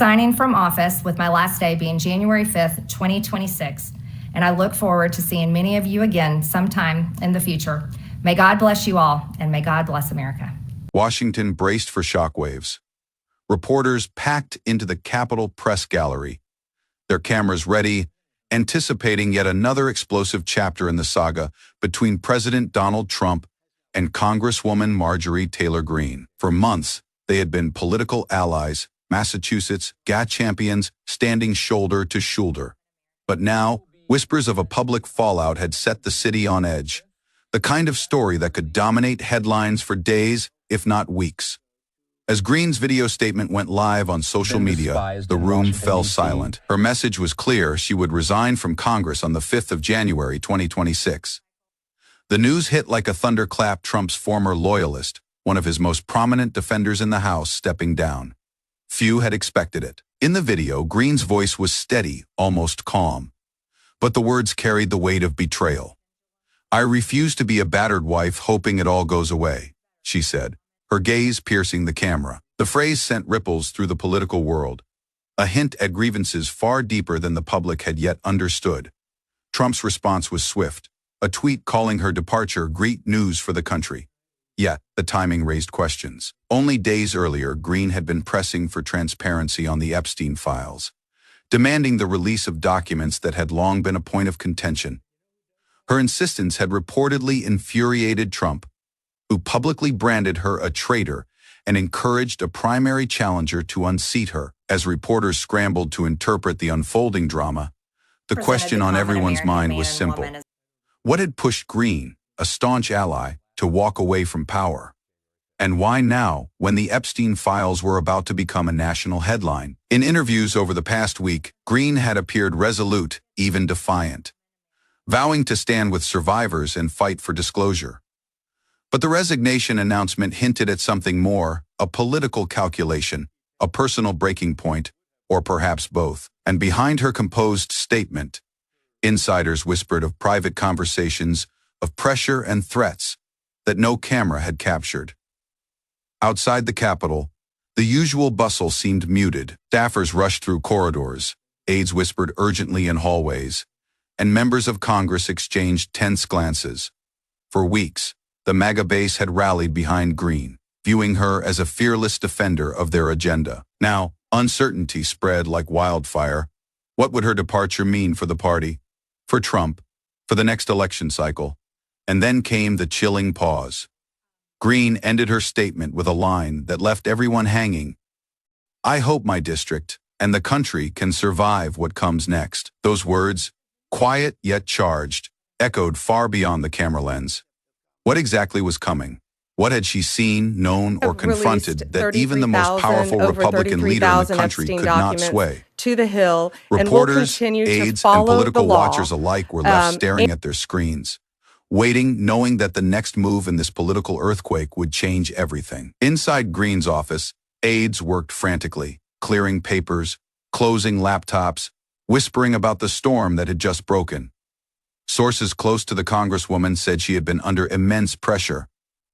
Resigning from office with my last day being January 5th, 2026, and I look forward to seeing many of you again sometime in the future. May God bless you all, and may God bless America. Washington braced for shockwaves. Reporters packed into the Capitol Press Gallery, their cameras ready, anticipating yet another explosive chapter in the saga between President Donald Trump and Congresswoman Marjorie Taylor Greene. For months, they had been political allies, Massachusetts GA champions standing shoulder to shoulder. But now, whispers of a public fallout had set the city on edge, the kind of story that could dominate headlines for days, if not weeks. As Greene's video statement went live on social media, the room fell silent. Her message was clear: she would resign from Congress on the 5th of January 2026. The news hit like a thunderclap. Trump's former loyalist, one of his most prominent defenders in the House, stepping down. Few had expected it. In the video, Greene's voice was steady, almost calm. But the words carried the weight of betrayal. "I refuse to be a battered wife hoping it all goes away," she said, her gaze piercing the camera. The phrase sent ripples through the political world, a hint at grievances far deeper than the public had yet understood. Trump's response was swift, a tweet calling her departure great news for the country. Yet, the timing raised questions. Only days earlier, Greene had been pressing for transparency on the Epstein files, demanding the release of documents that had long been a point of contention. Her insistence had reportedly infuriated Trump, who publicly branded her a traitor and encouraged a primary challenger to unseat her. As reporters scrambled to interpret the unfolding drama, the question on everyone's mind was simple. What had pushed Greene, a staunch ally, to walk away from power? And why now, when the Epstein files were about to become a national headline? In interviews over the past week, Greene had appeared resolute, even defiant, vowing to stand with survivors and fight for disclosure. But the resignation announcement hinted at something more: a political calculation, a personal breaking point, or perhaps both. And behind her composed statement, insiders whispered of private conversations, of pressure and threats that no camera had captured. Outside the Capitol, the usual bustle seemed muted. Staffers rushed through corridors, aides whispered urgently in hallways, and members of Congress exchanged tense glances. For weeks, the MAGA base had rallied behind Greene, viewing her as a fearless defender of their agenda. Now, uncertainty spread like wildfire. What would her departure mean for the party, for Trump, for the next election cycle? And then came the chilling pause. Greene ended her statement with a line that left everyone hanging. "I hope my district and the country can survive what comes next." Those words, quiet yet charged, echoed far beyond the camera lens. What exactly was coming? What had she seen, known, or confronted that even the most powerful Republican leader in the country could not sway? To the Hill, Reporters, aides, and political watchers alike were left staring at their screens, waiting, knowing that the next move in this political earthquake would change everything. Inside Greene's office, aides worked frantically, clearing papers, closing laptops, whispering about the storm that had just broken. Sources close to the Congresswoman said she had been under immense pressure.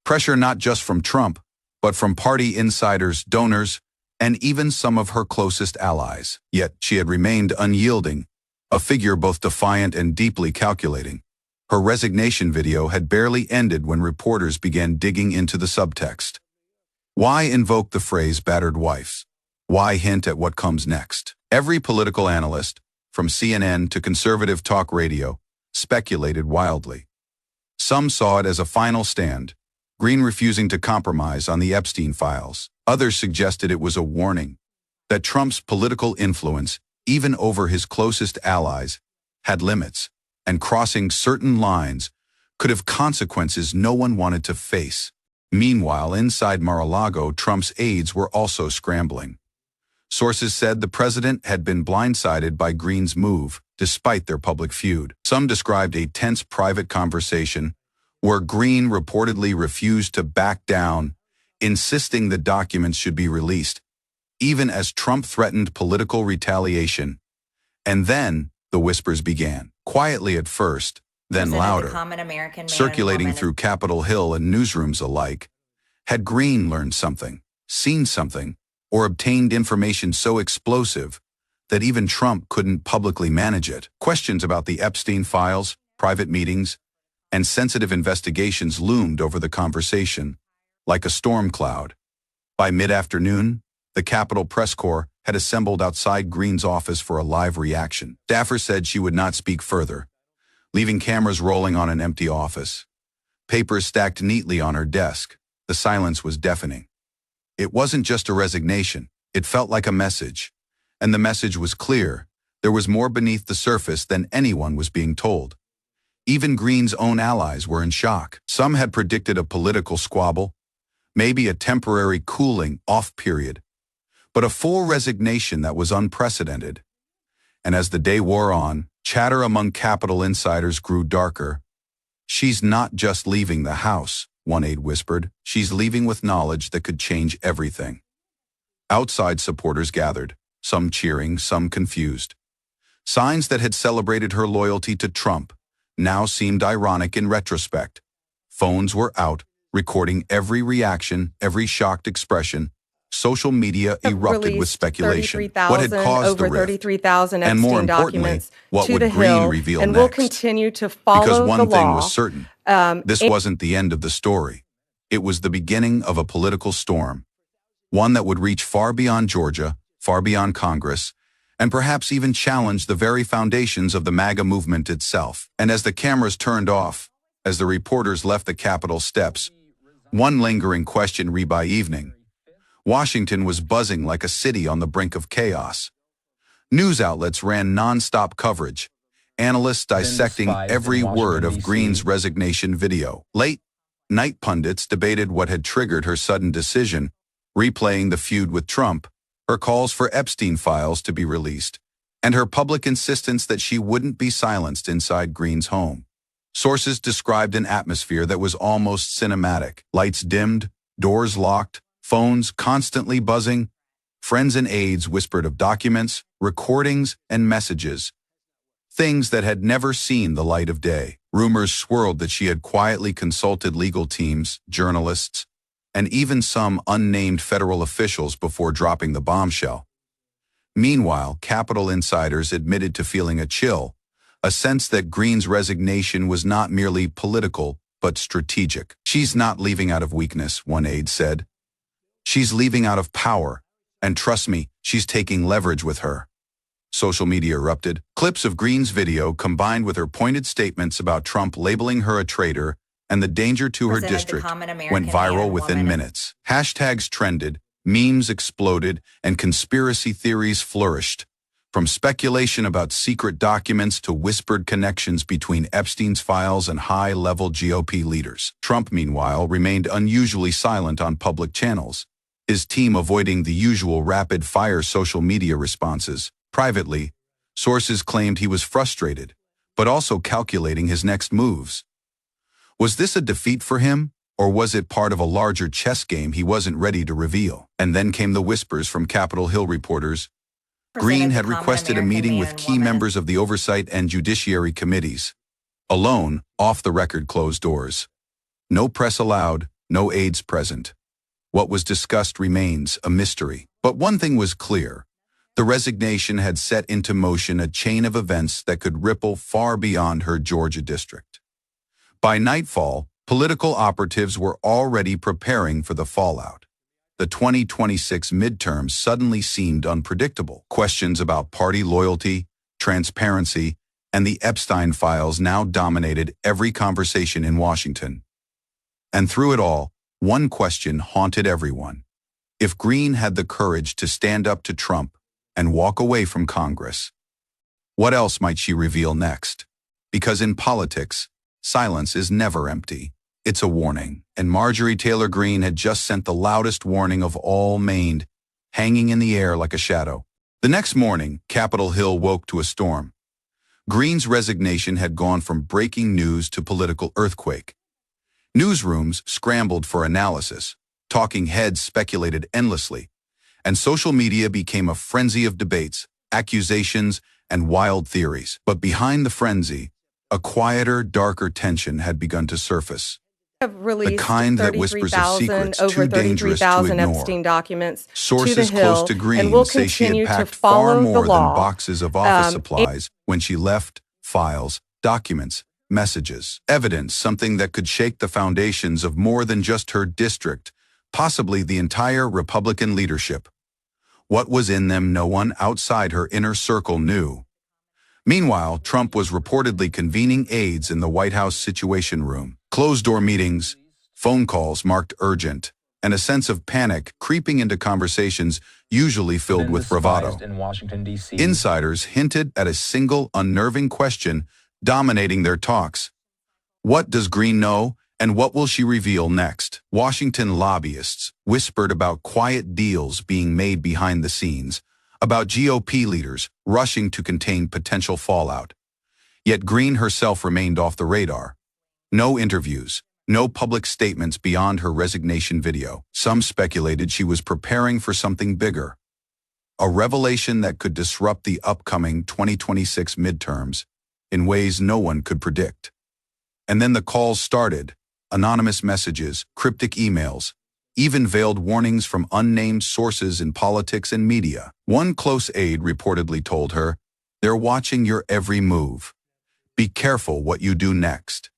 Pressure not just from Trump, but from party insiders, donors, and even some of her closest allies. Yet she had remained unyielding, a figure both defiant and deeply calculating. Her resignation video had barely ended when reporters began digging into the subtext. Why invoke the phrase battered wife? Why hint at what comes next? Every political analyst, from CNN to conservative talk radio, speculated wildly. Some saw it as a final stand, Greene refusing to compromise on the Epstein files. Others suggested it was a warning that Trump's political influence, even over his closest allies, had limits, and crossing certain lines could have consequences no one wanted to face. Meanwhile, inside Mar-a-Lago, Trump's aides were also scrambling. Sources said the president had been blindsided by Greene's move, despite their public feud. Some described a tense private conversation where Greene reportedly refused to back down, insisting the documents should be released, even as Trump threatened political retaliation. And then the whispers began, quietly at first, then louder, circulating through Capitol Hill and newsrooms alike. Had Greene learned something, seen something, or obtained information so explosive that even Trump couldn't publicly manage it. Questions about the Epstein files, private meetings, and sensitive investigations loomed over the conversation like a storm cloud. By mid-afternoon, the Capitol Press Corps had assembled outside Greene's office for a live reaction. Staffer said she would not speak further, leaving cameras rolling on an empty office. Papers stacked neatly on her desk. The silence was deafening. It wasn't just a resignation. It felt like a message. And the message was clear. There was more beneath the surface than anyone was being told. Even Greene's own allies were in shock. Some had predicted a political squabble, maybe a temporary cooling off period, but a full resignation that was unprecedented. And as the day wore on, chatter among Capitol insiders grew darker. "She's not just leaving the House," one aide whispered. "She's leaving with knowledge that could change everything." Outside supporters gathered, some cheering, some confused. Signs that had celebrated her loyalty to Trump now seemed ironic in retrospect. Phones were out, recording every reaction, every shocked expression. Social media erupted with speculation. What had caused the rift? 33,000 And more Epstein importantly, documents what to would the Greene Hill, reveal and next? we'll continue to follow Because the one thing law. was certain. This wasn't the end of the story. It was the beginning of a political storm, one that would reach far beyond Georgia, far beyond Congress, and perhaps even challenge the very foundations of the MAGA movement itself. And as the cameras turned off, as the reporters left the Capitol steps, one lingering question read by evening. Washington was buzzing like a city on the brink of chaos. News outlets ran non-stop coverage, analysts dissecting every word of Greene's resignation video. Late-night pundits debated what had triggered her sudden decision, replaying the feud with Trump, her calls for Epstein files to be released, and her public insistence that she wouldn't be silenced inside Greene's home. Sources described an atmosphere that was almost cinematic. Lights dimmed, doors locked, phones constantly buzzing. Friends and aides whispered of documents, recordings, and messages, things that had never seen the light of day. Rumors swirled that she had quietly consulted legal teams, journalists, and even some unnamed federal officials before dropping the bombshell. Meanwhile, Capitol insiders admitted to feeling a chill, a sense that Greene's resignation was not merely political, but strategic. "She's not leaving out of weakness," one aide said. "She's leaving out of power, and trust me, she's taking leverage with her." Social media erupted. Clips of Greene's video combined with her pointed statements about Trump labeling her a traitor and the danger to her district went viral within minutes. Hashtags trended, memes exploded, and conspiracy theories flourished. From speculation about secret documents to whispered connections between Epstein's files and high-level GOP leaders. Trump, meanwhile, remained unusually silent on public channels, his team avoiding the usual rapid-fire social media responses. Privately, sources claimed he was frustrated, but also calculating his next moves. Was this a defeat for him, or was it part of a larger chess game he wasn't ready to reveal? And then came the whispers from Capitol Hill reporters. Greene had requested a meeting with key members of the Oversight and Judiciary Committees. Alone, off the record closed doors. No press allowed, no aides present. What was discussed remains a mystery. But one thing was clear. The resignation had set into motion a chain of events that could ripple far beyond her Georgia district. By nightfall, political operatives were already preparing for the fallout. The 2026 midterms suddenly seemed unpredictable. Questions about party loyalty, transparency, and the Epstein files now dominated every conversation in Washington. And through it all, one question haunted everyone. If Greene had the courage to stand up to Trump and walk away from Congress, what else might she reveal next? Because in politics, silence is never empty. It's a warning, and Marjorie Taylor Greene had just sent the loudest warning of all Maine, hanging in the air like a shadow. The next morning, Capitol Hill woke to a storm. Greene's resignation had gone from breaking news to political earthquake. Newsrooms scrambled for analysis, talking heads speculated endlessly, and social media became a frenzy of debates, accusations, and wild theories. But behind the frenzy, a quieter, darker tension had begun to surface. have The released kind that whispers of 33,000, secrets over too dangerous to 33,000 ignore. Epstein documents to the Sources close Hill, to and Greene will say she had continue to packed far follow the more than law. boxes of office supplies when she left files, documents, messages, evidence, something that could shake the foundations of more than just her district, possibly the entire Republican leadership. What was in them no one outside her inner circle knew. Meanwhile, Trump was reportedly convening aides in the White House Situation Room. Closed-door meetings, phone calls marked urgent, and a sense of panic creeping into conversations usually filled with bravado. In Washington, D.C. Insiders hinted at a single unnerving question dominating their talks. What does Greene know, and what will she reveal next? Washington lobbyists whispered about quiet deals being made behind the scenes, about GOP leaders rushing to contain potential fallout. Yet Greene herself remained off the radar. No interviews, no public statements beyond her resignation video. Some speculated she was preparing for something bigger, a revelation that could disrupt the upcoming 2026 midterms in ways no one could predict. And then the calls started, anonymous messages, cryptic emails, even veiled warnings from unnamed sources in politics and media. One close aide reportedly told her, "They're watching your every move. Be careful what you do next."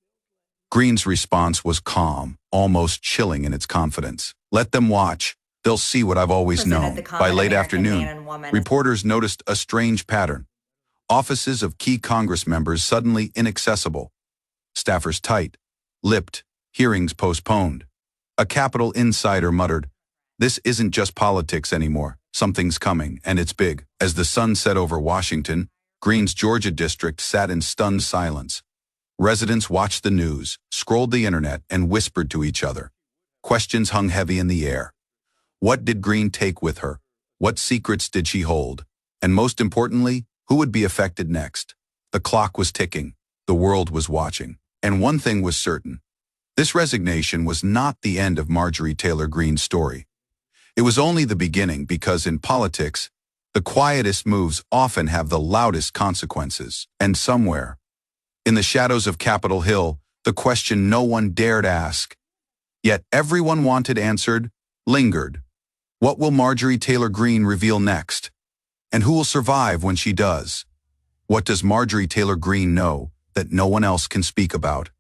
Greene's response was calm, almost chilling in its confidence. "Let them watch. They'll see what I've always Presented known." the By common late American man afternoon, and woman. reporters noticed a strange pattern. Offices of key Congress members suddenly inaccessible. Staffers tight, lipped, hearings postponed. A Capitol insider muttered, "This isn't just politics anymore. Something's coming, and it's big." As the sun set over Washington, Greene's Georgia district sat in stunned silence. Residents watched the news, scrolled the internet, and whispered to each other. Questions hung heavy in the air. What did Greene take with her? What secrets did she hold? And most importantly, who would be affected next? The clock was ticking. The world was watching. And one thing was certain. This resignation was not the end of Marjorie Taylor Greene's story. It was only the beginning because in politics, the quietest moves often have the loudest consequences. And somewhere, in the shadows of Capitol Hill, the question no one dared ask, yet everyone wanted answered, lingered. What will Marjorie Taylor Greene reveal next? And who will survive when she does? What does Marjorie Taylor Greene know that no one else can speak about?